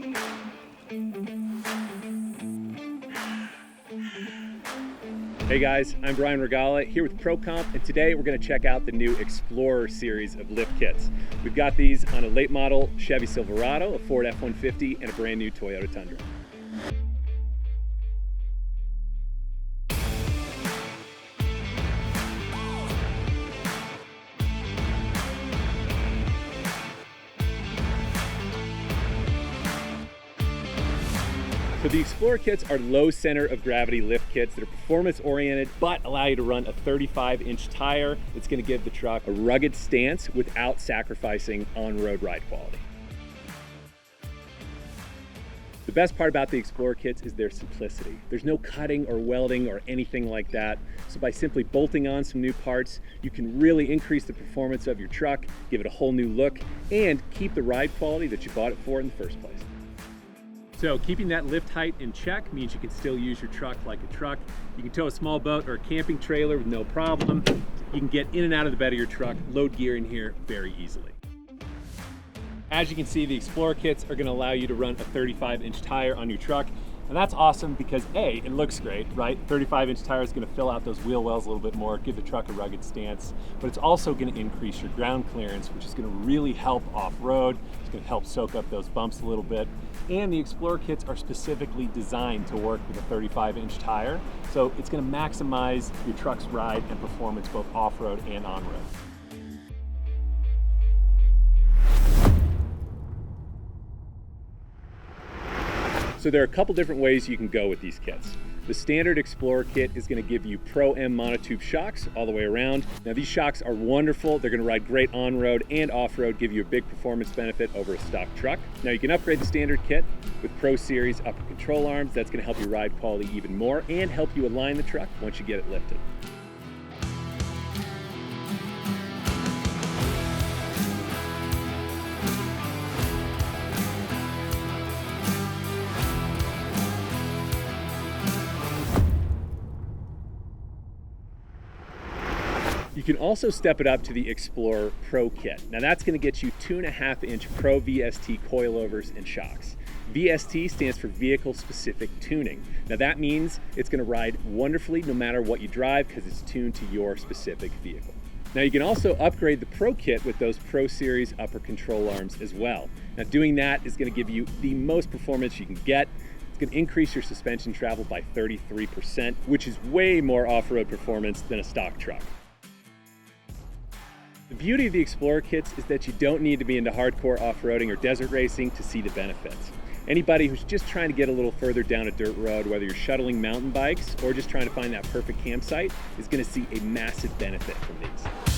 Hey guys, I'm Brian Regala here with ProComp, and today we're going to check out the new Explorer series of lift kits. We've got these on a late model Chevy Silverado, a Ford F-150, and a brand new Toyota Tundra. So the Explorer kits are low center of gravity lift kits that are performance oriented but allow you to run a 35-inch tire that's going to give the truck a rugged stance without sacrificing on-road ride quality. The best part about the Explorer kits is their simplicity. There's no cutting or welding or anything like that. So by simply bolting on some new parts, you can really increase the performance of your truck, give it a whole new look, and keep the ride quality that you bought it for in the first place. So keeping that lift height in check means you can still use your truck like a truck. You can tow a small boat or a camping trailer with no problem. You can get in and out of the bed of your truck, load gear in here very easily. As you can see, the Explorer kits are going to allow you to run a 35-inch tire on your truck. And that's awesome because A, it looks great, right? 35-inch tire is going to fill out those wheel wells a little bit more, give the truck a rugged stance, but it's also going to increase your ground clearance, which is going to really help off-road. It's going to help soak up those bumps a little bit. And the Explorer kits are specifically designed to work with a 35-inch tire, so it's going to maximize your truck's ride and performance both off-road and on-road. So there are a couple different ways you can go with these kits. The standard Explorer kit is going to give you Pro M monotube shocks all the way around. Now these shocks are wonderful. They're going to ride great on-road and off-road, give you a big performance benefit over a stock truck. Now you can upgrade the standard kit with Pro Series upper control arms. That's going to help your ride quality even more and help you align the truck once you get it lifted. You can also step it up to the Explorer Pro Kit. Now that's going to get you 2.5-inch Pro VST coilovers and shocks. VST stands for Vehicle Specific Tuning. Now that means it's going to ride wonderfully no matter what you drive because it's tuned to your specific vehicle. Now you can also upgrade the Pro Kit with those Pro Series upper control arms as well. Now doing that is going to give you the most performance you can get. It's going to increase your suspension travel by 33%, which is way more off-road performance than a stock truck. The beauty of the Explorer kits is that you don't need to be into hardcore off-roading or desert racing to see the benefits. Anybody who's just trying to get a little further down a dirt road, whether you're shuttling mountain bikes or just trying to find that perfect campsite, is going to see a massive benefit from these.